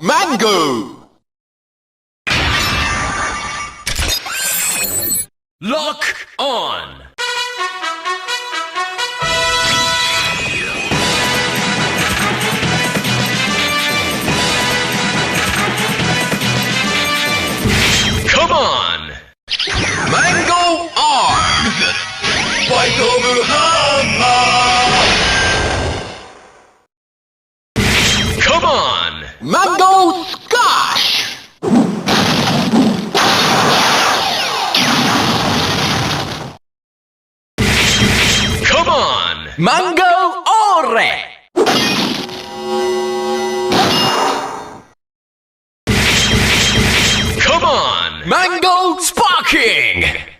Mango! Lock on! Come on! Mango arm! Fight over hammer! Come on! Mango squash! Come on! Mango ore! Come on! Mango sparking!